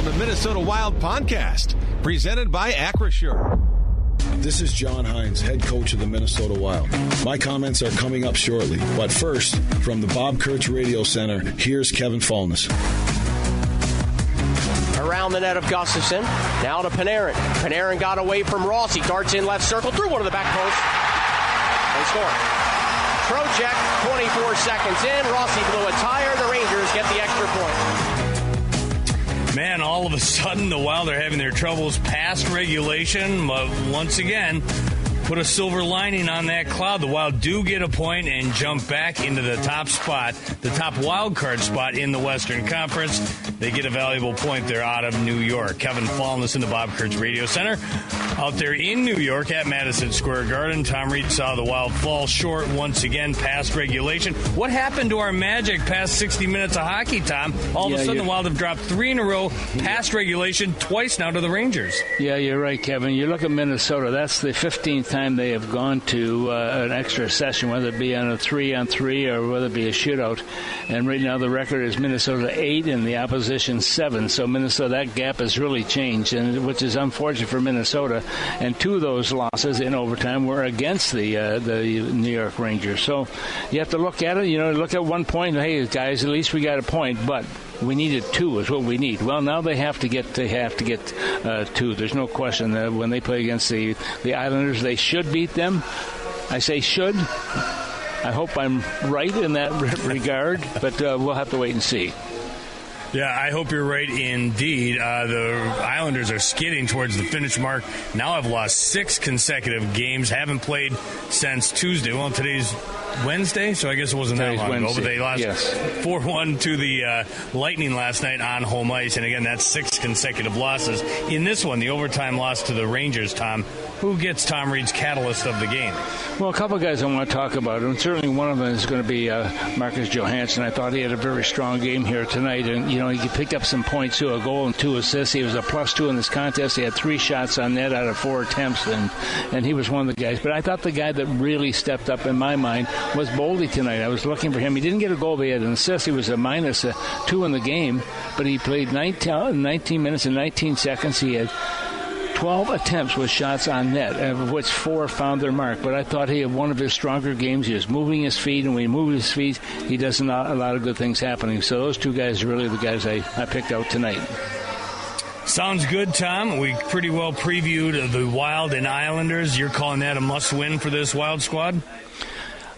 the Minnesota Wild podcast, presented by Acrisure. This is John Hynes, head coach of the Minnesota Wild. My comments are coming up shortly, but first, from the Bob Kurtz Radio Center, here's Kevin Fallness. Around the net of Gustafson, now to Panarin. Panarin got away from Ross. He darts in left circle, through one of the back posts. They score. Trocheck, 24 seconds in. Rossi blew a tire. The Rangers get the extra point. Man, all of a sudden, the Wild are having their troubles past regulation. But once again, put a silver lining on that cloud. The Wild do get a point and jump back into the top spot, the top wild card spot in the Western Conference. They get a valuable point there out of New York. Kevin Fallness in the Bob Kurtz Radio Center. Out there in New York at Madison Square Garden, Tom Reed saw the Wild fall short once again past regulation. What happened to our magic past 60 minutes of hockey, Tom? All of a sudden, the Wild have dropped 3 in a row past regulation, twice now to the Rangers. Yeah, you're right, Kevin. You look at Minnesota, that's the 15th time they have gone to an extra session, whether it be on a 3-on-3 or whether it be a shootout. And right now the record is Minnesota 8 and the opposition 7. So Minnesota, that gap has really changed, and which is unfortunate for Minnesota. And 2 of those losses in overtime were against the New York Rangers. So you have to look at it. You know, look at 1 point. Hey, guys, at least we got a point, but we needed 2 is what we need. Well, now they have to get 2. There's no question that when they play against the Islanders, they should beat them. I say should. I hope I'm right in that regard, but we'll have to wait and see. Yeah, I hope you're right indeed. The Islanders are skidding towards the finish mark. Now have lost 6 consecutive games. Haven't played since Tuesday. Well, today's Wednesday, so I guess it wasn't that long ago. But they lost 4-1 to the Lightning last night on home ice. And again, that's 6 consecutive losses. In this one, the overtime loss to the Rangers, Tom. Who gets Tom Reed's catalyst of the game? Well, a couple of guys I want to talk about, and certainly one of them is going to be Marcus Johansson. I thought he had a very strong game here tonight, and you know he picked up some points too, a goal and 2 assists. He was a +2 in this contest. He had 3 shots on net out of 4 attempts, and he was one of the guys. But I thought the guy that really stepped up in my mind was Boldy tonight. I was looking for him. He didn't get a goal, but he had an assist. He was a -2 in the game, but he played 19 minutes and 19 seconds. He had 12 attempts with shots on net, of which 4 found their mark. But I thought he had one of his stronger games. He was moving his feet, and when he moves his feet, he does a lot of good things happening. So those 2 guys are really the guys I picked out tonight. Sounds good, Tom. We pretty well previewed the Wild and Islanders. You're calling that a must-win for this Wild squad?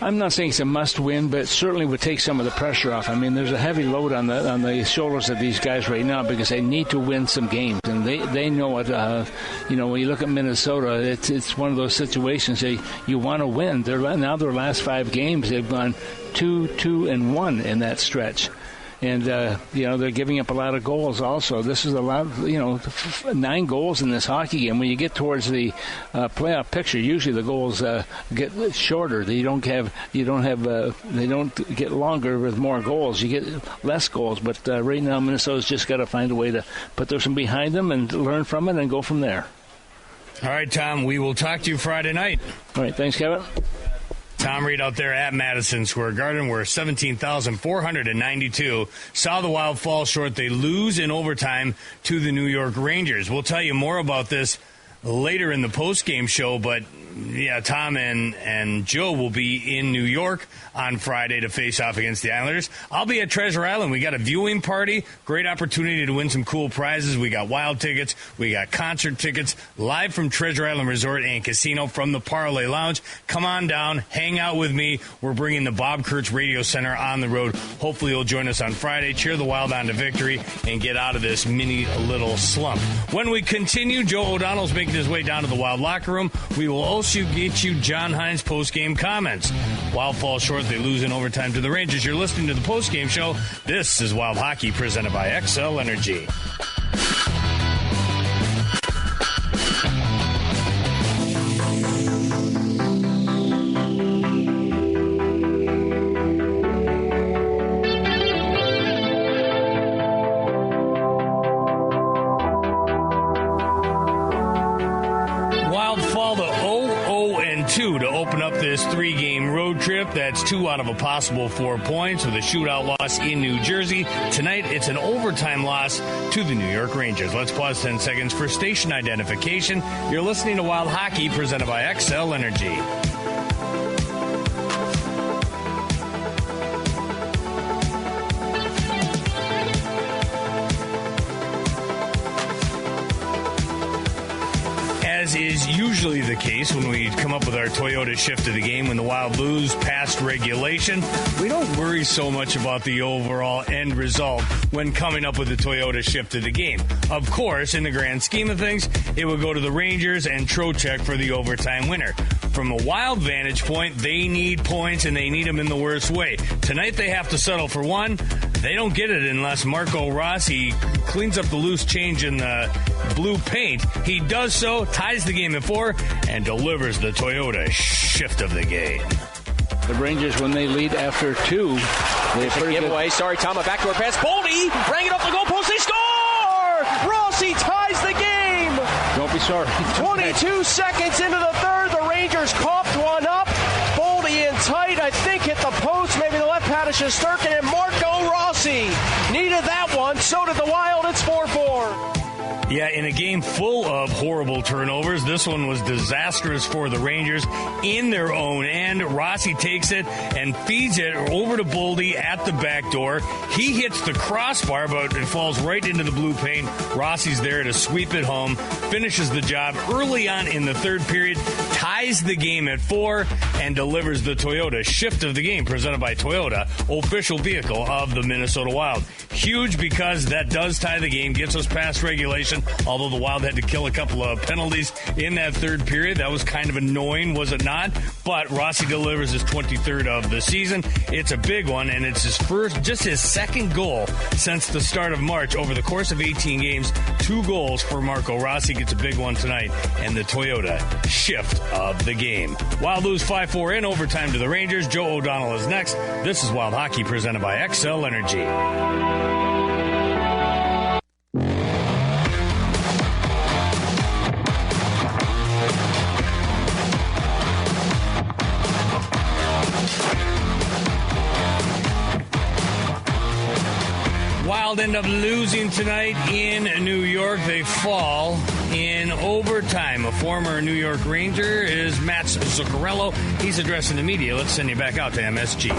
I'm not saying it's a must-win, but it certainly would take some of the pressure off. I mean, there's a heavy load on the shoulders of these guys right now because they need to win some games, and they know it. When you look at Minnesota, it's one of those situations you want to win. Their last 5 games, they've gone 2-2-1 in that stretch. And, they're giving up a lot of goals also. This is a lot, 9 goals in this hockey game. When you get towards the playoff picture, usually the goals get shorter. They don't get longer with more goals. You get less goals. But right now, Minnesota's just got to find a way to put this one behind them and learn from it and go from there. All right, Tom, we will talk to you Friday night. All right, thanks, Kevin. Tom Reed out there at Madison Square Garden, where 17,492 saw the Wild fall short. They lose in overtime to the New York Rangers. We'll tell you more about this later in the postgame show, but yeah, Tom and Joe will be in New York on Friday to face off against the Islanders. I'll be at Treasure Island. We got a viewing party. Great opportunity to win some cool prizes. We got Wild tickets. We got concert tickets live from Treasure Island Resort and Casino from the Parlay Lounge. Come on down. Hang out with me. We're bringing the Bob Kurtz Radio Center on the road. Hopefully you'll join us on Friday. Cheer the Wild on to victory and get out of this mini little slump. When we continue, Joe O'Donnell's making his way down to the Wild locker room. We will also get you John Hynes' post-game comments. Wild fall short. They lose in overtime to the Rangers. You're listening to the post-game show. This is Wild Hockey presented by XL Energy. Wild fall to 0-0-2 to open up this 3-game road road trip. That's 2 out of a possible 4 points with a shootout loss in New Jersey. Tonight, it's an overtime loss to the New York Rangers. Let's pause 10 seconds for station identification. You're listening to Wild Hockey, presented by XL Energy. As is usually the case when we come up with our Toyota shift of the game, when the Wild lose past regulation, we don't worry so much about the overall end result when coming up with the Toyota shift of the game. Of course, in the grand scheme of things, it would go to the Rangers and Trocheck for the overtime winner. From a Wild vantage point, they need points, and they need them in the worst way. Tonight, they have to settle for one. They don't get it unless Marco Rossi cleans up the loose change in the blue paint. He does so, ties the game at 4, and delivers the Toyota shift of the game. The Rangers, when they lead after 2, they a giveaway. Sorry, Tom, a backdoor pass. Boldy rang it off the goalpost. They score! Rossi ties the game. Don't be sorry. 22 seconds into the third, the Rangers coughed one up. Boldy in tight, I think hit the post, maybe the left pad of Shesterkin, and Marco Rossi needed that one. So did the Wild. It's 4-4. Yeah, in a game full of horrible turnovers, this one was disastrous for the Rangers in their own end. Rossi takes it and feeds it over to Boldy at the back door. He hits the crossbar, but it falls right into the blue paint. Rossi's there to sweep it home, finishes the job early on in the third period, ties the game at 4, and delivers the Toyota shift of the game, presented by Toyota, official vehicle of the Minnesota Wild. Huge because that does tie the game, gets us past regulation. Although the Wild had to kill a couple of penalties in that third period. That was kind of annoying, was it not? But Rossi delivers his 23rd of the season. It's a big one, and it's his second goal since the start of March. Over the course of 18 games, 2 goals for Marco Rossi. Gets a big one tonight, and the Toyota shift of the game. Wild lose 5-4 in overtime to the Rangers. Joe O'Donnell is next. This is Wild Hockey, presented by XL Energy. Wild end up losing tonight in New York. They fall in overtime. A former New York Ranger is Matt Zuccarello. He's addressing the media. Let's send you back out to MSG.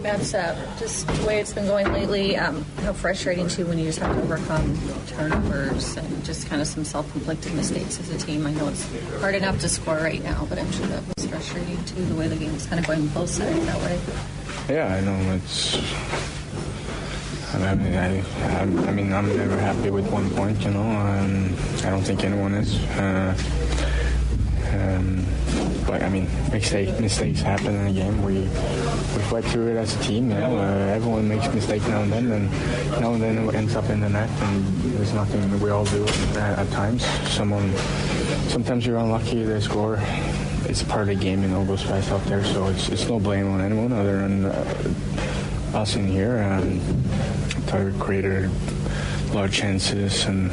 That's just the way it's been going lately. How frustrating, too, when you just have to overcome turnovers and just kind of some self-inflicted mistakes as a team. I know it's hard enough to score right now, but I'm sure that was frustrating, too, the way the game was kind of going both sides that way. Yeah, I know. I mean, I'm never happy with 1 point, you know. I don't think anyone is. But I mean, mistakes happen in a game. We fight through it as a team. You know, everyone makes mistakes now and then it ends up in the net, and there's nothing we all do at times. Sometimes you're unlucky, they score. It's part of the game, you know, those guys out there. So it's no blame on anyone other than us in here. Tyler created a lot of chances and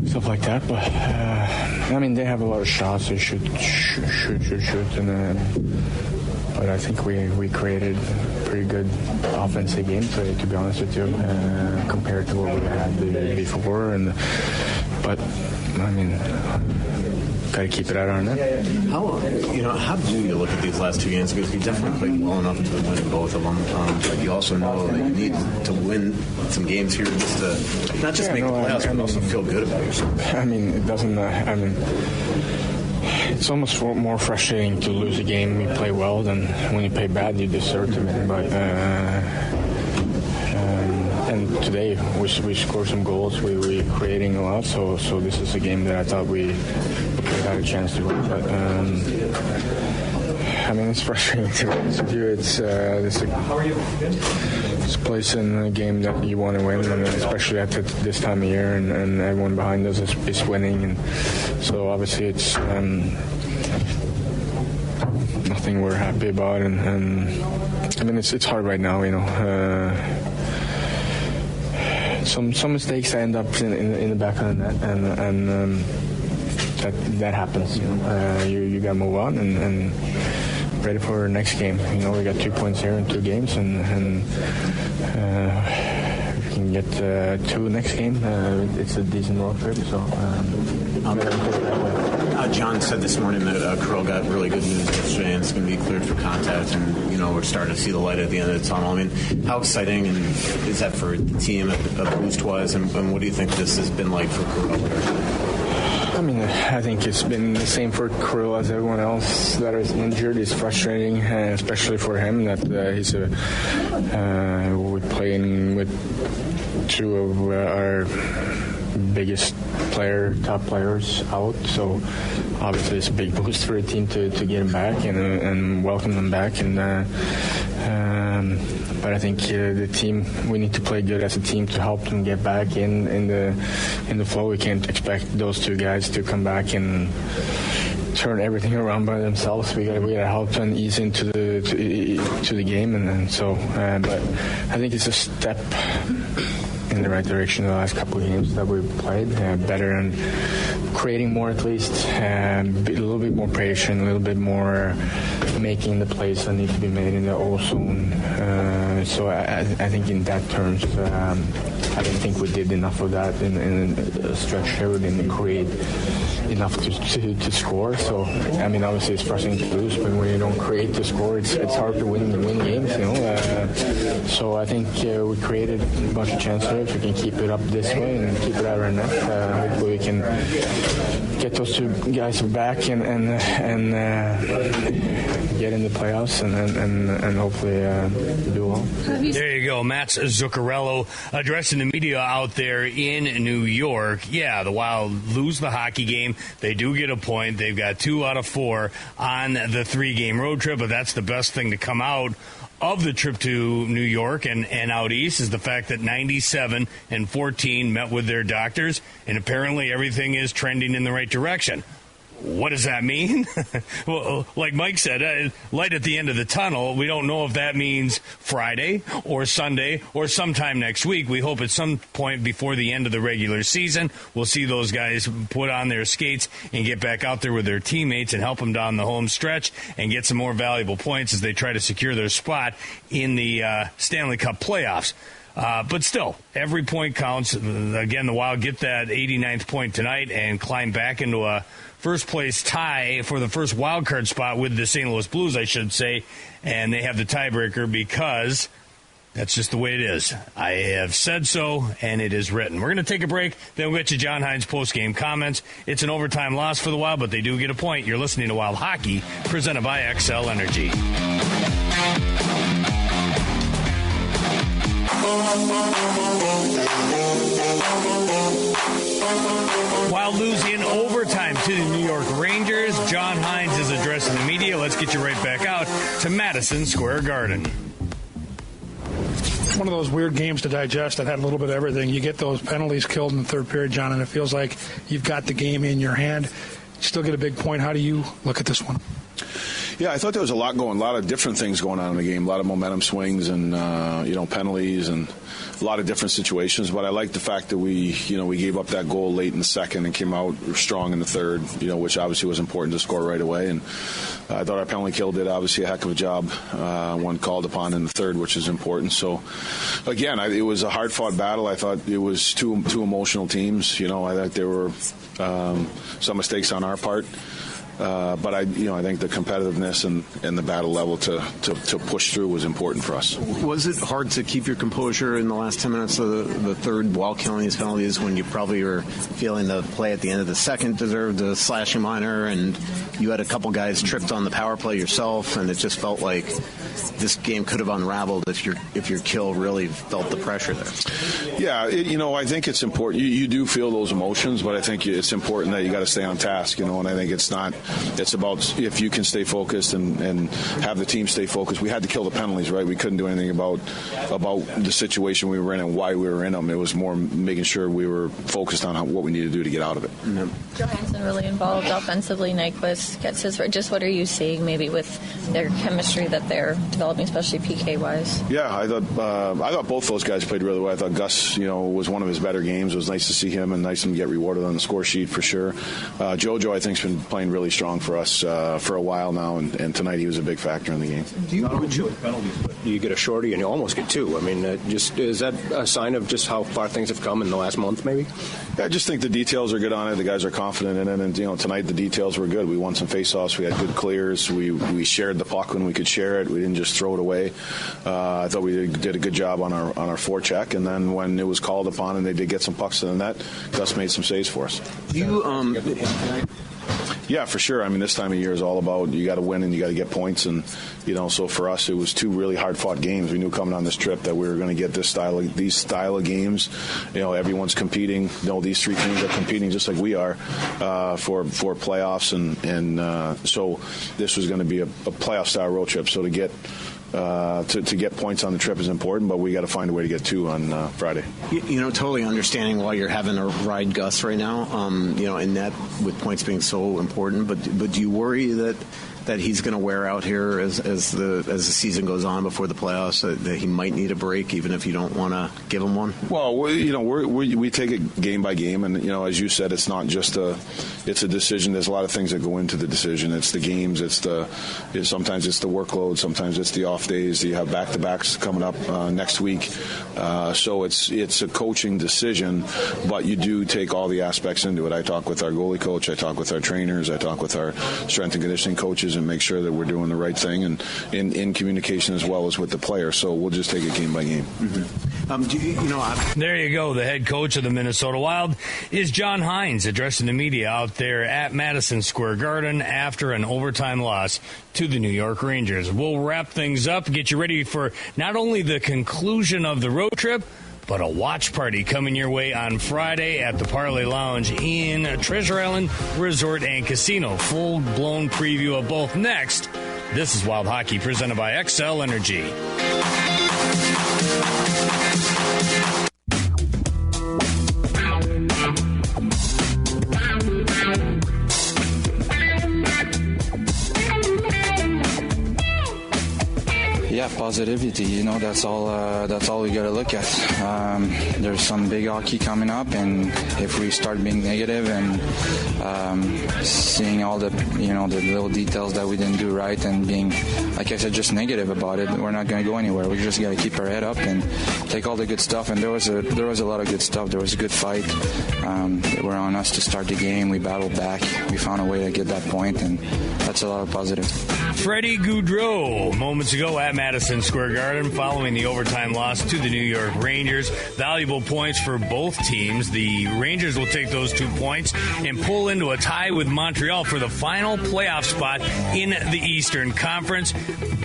stuff like that, but I mean, they have a lot of shots. They shoot, and but I think we created a pretty good offensive game today, to be honest with you, compared to what we had before. But I mean, got to keep it out on net. How do you look at these last 2 games? Because you definitely played well enough to win both of them. But you also know that you need to win some games here just to not just make the playoffs, but also feel good about yourself. I mean, it doesn't. It's almost more frustrating to lose a game when you play well than when you play bad. You deserve to win, but. And today we scored some goals. We creating a lot. So this is a game that I thought we had a chance to win. But I mean, it's frustrating to be honest with you. It's a place in a game that you want to win, and especially at this time of year, and everyone behind us is winning, and so obviously it's nothing we're happy about, and I mean it's hard right now, you know. Some mistakes end up in the back of the net, and that happens. You got to move on and ready for our next game. We got 2 points here in 2 games, and we can get 2 next game. It's a decent road trip, so I'm going to take it that way. John said this morning that Kirill got really good news yesterday, and it's going to be cleared for contact, and we're starting to see the light at the end of the tunnel. I mean, how exciting is that for the team, boost-wise, and what do you think this has been like for Kirill? I mean, I think it's been the same for Kirill as everyone else that is injured. It's frustrating, especially for him that we're playing with 2 of our biggest top players out. So obviously it's a big boost for the team to get him back and welcome them back. But I think the team, we need to play good as a team to help them get back in the flow. We can't expect those 2 guys to come back and turn everything around by themselves. We got to help them ease into the game, and so. But I think it's a step in the right direction the last couple of games that we've played. Better and creating more, at least. A little bit more patient, a little bit more making the plays that need to be made in the O zone. So I think in that terms, I don't think we did enough of that in a stretch here. We didn't create enough to score. So I mean, obviously it's frustrating to lose, but when you don't create to score, it's hard to win games. So I think we created a bunch of chances. If we can keep it up this way and keep it out of our net, hopefully we can get those 2 guys back and get in the playoffs and hopefully do well. There you go, Matt Zuccarello addressing the media out there in New York. Yeah, the Wild lose the hockey game. They do get a point. They've got 2 out of 4 on the 3-game road trip, but that's the best thing to come out of the trip to New York and out east is the fact that 97 and 14 met with their doctors, and apparently everything is trending in the right direction. What does that mean? Well, like Mike said, light at the end of the tunnel. We don't know if that means Friday or Sunday or sometime next week. We hope at some point before the end of the regular season, we'll see those guys put on their skates and get back out there with their teammates and help them down the home stretch and get some more valuable points as they try to secure their spot in the Stanley Cup playoffs. But still, every point counts. Again, the Wild get that 89th point tonight and climb back into a first-place tie for the first wild card spot with the St. Louis Blues, I should say. And they have the tiebreaker because that's just the way it is. I have said so, and it is written. We're going to take a break, then we'll get to John Hynes' post-game comments. It's an overtime loss for the Wild, but they do get a point. You're listening to Wild Hockey, presented by XL Energy. Wild lose in overtime to the New York Rangers. John Hynes is addressing the media. Let's get you right back out to Madison Square Garden. One of those weird games to digest that had a little bit of everything. You get those penalties killed in the third period, John, and it feels like you've got the game in your hand. You still get a big point. How do you look at this one? Yeah, I thought there was a lot of different things going on in the game, a lot of momentum swings and penalties and a lot of different situations. But I like the fact that we gave up that goal late in the second and came out strong in the third, which obviously was important to score right away. And I thought our penalty kill did obviously a heck of a job when called upon in the third, which is important. So again, it was a hard fought battle. I thought it was two emotional teams. I thought there were some mistakes on our part. But I think the competitiveness and the battle level to push through was important for us. Was it hard to keep your composure in the last 10 minutes of the third while killing these penalties when you probably were feeling the play at the end of the second deserved a slashing minor, and you had a couple guys tripped on the power play yourself, and it just felt like this game could have unraveled if your kill really felt the pressure there? Yeah, I think it's important. You do feel those emotions, but I think it's important that you got to stay on task. And I think it's not it's about if you can stay focused and have the team stay focused. We had to kill the penalties, right? We couldn't do anything about the situation we were in and why we were in them. It was more making sure we were focused on what we needed to do to get out of it. Mm-hmm. Johansson really involved offensively. Nyquist gets his. Just what are you seeing maybe with their chemistry that they're developing, especially PK-wise? Yeah, I thought both those guys played really well. I thought Gus, was one of his better games. It was nice to see him and nice to get rewarded on the score sheet for sure. JoJo, I think, has been playing really strong for us for a while now, and tonight he was a big factor in the game. You get a shorty and you almost get two. I mean, just is that a sign of just how far things have come in the last month, maybe? Yeah, I just think the details are good on it. The guys are confident in it, and tonight the details were good. We won some faceoffs. We had good clears. We shared the puck when we could share it. We didn't just throw it away. I thought we did a good job on our forecheck, and then when it was called upon and they did get some pucks to the net, Gus made some saves for us. Yeah, for sure. I mean, this time of year is all about you got to win and you got to get points, and so for us it was two really hard-fought games. We knew coming on this trip that we were going to get these style of games. Everyone's competing. These three teams are competing just like we are for playoffs, and so this was going to be a playoff-style road trip. So to get points on the trip is important, but we got to find a way to get two on Friday. Totally understanding why you're having to ride Gus right now. In that with points being so important, but do you worry that he's going to wear out here as the season goes on before the playoffs, that he might need a break, even if you don't want to give him one? Well, we take it game by game, and as you said, it's not just it's a decision. There's a lot of things that go into the decision. It's the games. Sometimes it's the workload. Sometimes it's the off days. You have back-to-backs coming up next week, so it's a coaching decision. But you do take all the aspects into it. I talk with our goalie coach. I talk with our trainers. I talk with our strength and conditioning coaches, and make sure that we're doing the right thing, and in communication as well as with the players. So we'll just take it game by game. Mm-hmm. There you go. The head coach of the Minnesota Wild is John Hynes, addressing the media out there at Madison Square Garden after an overtime loss to the New York Rangers. We'll wrap things up, get you ready for not only the conclusion of the road trip, but a watch party coming your way on Friday at the Parlay Lounge in Treasure Island Resort and Casino. Full-blown preview of both next. This is Wild Hockey, presented by XL Energy. Yeah, positivity. That's all we got to look at. There's some big hockey coming up, and if we start being negative and seeing all the the little details that we didn't do right and being, like I said, just negative about it, we're not going to go anywhere. We just got to keep our head up and take all the good stuff. And there was a lot of good stuff. There was a good fight. They were on us to start the game. We battled back. We found a way to get that point, and that's a lot of positive. Freddie Gaudreau moments ago at Madison Square Garden following the overtime loss to the New York Rangers. Valuable points for both teams. The Rangers will take those 2 points and pull into a tie with Montreal for the final playoff spot in the Eastern Conference.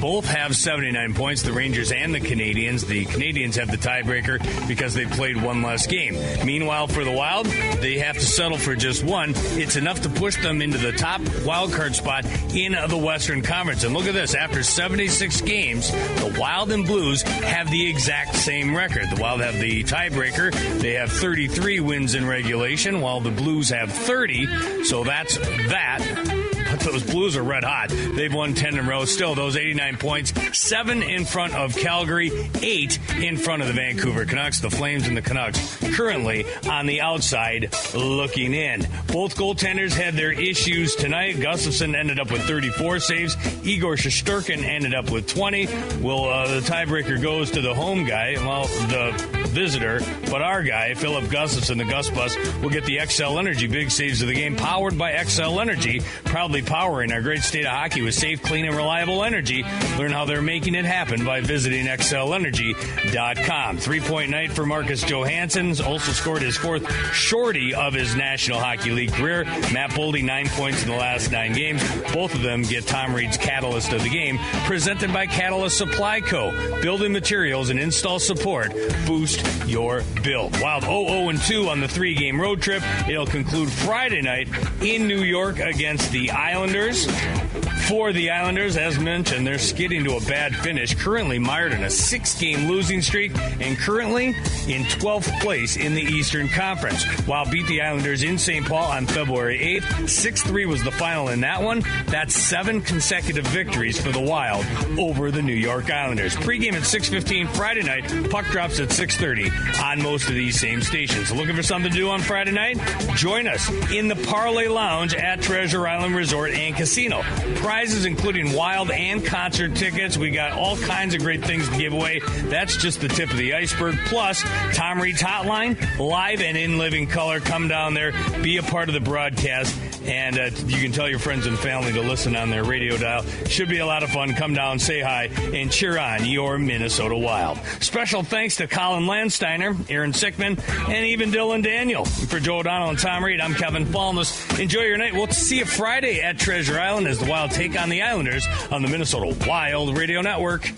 Both have 79 points, the Rangers and the Canadiens. The Canadiens have the tiebreaker because they played one less game. Meanwhile, for the Wild, they have to settle for just one. It's enough to push them into the top wildcard spot in the Western Conference. And look at this. After 76 games, the Wild and Blues have the exact same record. The Wild have the tiebreaker. They have 33 wins in regulation, while the Blues have 30. So that's that. But those Blues are red hot. They've won 10 in a row. Still, those 89 points, 7 in front of Calgary, 8 in front of the Vancouver Canucks. The Flames and the Canucks currently on the outside looking in. Both goaltenders had their issues tonight. Gustafsson ended up with 34 saves. Igor Shesterkin ended up with 20. The tiebreaker goes to the home guy, the visitor, but our guy, Philip Gustafsson, the Gus Bus, will get the XL Energy big saves of the game, powered by XL Energy, proudly powering our great state of hockey with safe, clean, and reliable energy. Learn how they're making it happen by visiting XLEnergy.com. 3-point night for Marcus Johansson. Also scored his 4th shorty of his National Hockey League career. Matt Boldy, 9 points in the last 9 games. Both of them get Tom Reed's Catalyst of the Game, presented by Catalyst Supply Co. Building materials and install support. Boost boost your build. Wild 0-2 on the 3-game road trip. It'll conclude Friday night in New York against the Islanders. For the Islanders, as mentioned, they're skidding to a bad finish, currently mired in a 6-game losing streak and currently in 12th place in the Eastern Conference. Wild beat the Islanders in St. Paul on February 8th. 6-3 was the final in that one. That's 7 consecutive victories for the Wild over the New York Islanders. Pre-game at 6:15 Friday night. Puck drops at 6:30 on most of these same stations. Looking for something to do on Friday night? Join us in the Parlay Lounge at Treasure Island Resort and Casino. Prizes including Wild and concert tickets. We got all kinds of great things to give away. That's just the tip of the iceberg. Plus, Tom Reed's Hotline, live and in living color. Come down there, be a part of the broadcast, and you can tell your friends and family to listen on their radio dial. Should be a lot of fun. Come down, say hi, and cheer on your Minnesota Wild. Special thanks to Colin Landsteiner, Aaron Sickman, and even Dylan Daniel. For Joe O'Donnell and Tom Reed, I'm Kevin Falness. Enjoy your night. We'll see you Friday at Treasure Island as the Wild take on the Islanders on the Minnesota Wild Radio Network.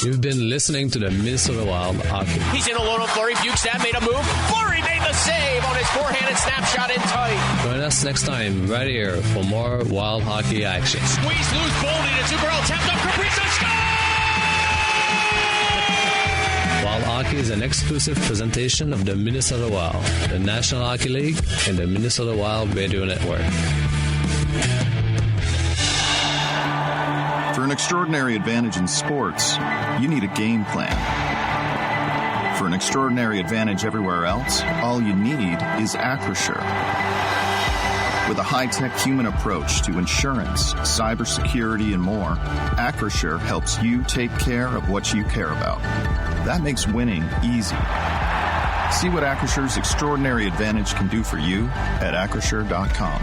You've been listening to the Minnesota Wild Hockey. He's in a load on Fleury. Bukestad made a move. Fleury made the save on his forehanded snapshot in tight. Join us next time right here for more Wild Hockey action. Squeeze loose, Boldy to Zuccarello, tapped up, Kaprizov, score! Wild Hockey is an exclusive presentation of the Minnesota Wild, the National Hockey League, and the Minnesota Wild Radio Network. For an extraordinary advantage in sports, you need a game plan. For an extraordinary advantage everywhere else, all you need is Acrisure. With a high-tech human approach to insurance, cybersecurity, and more, Acrisure helps you take care of what you care about. That makes winning easy. See what Acrisure's extraordinary advantage can do for you at Acrisure.com.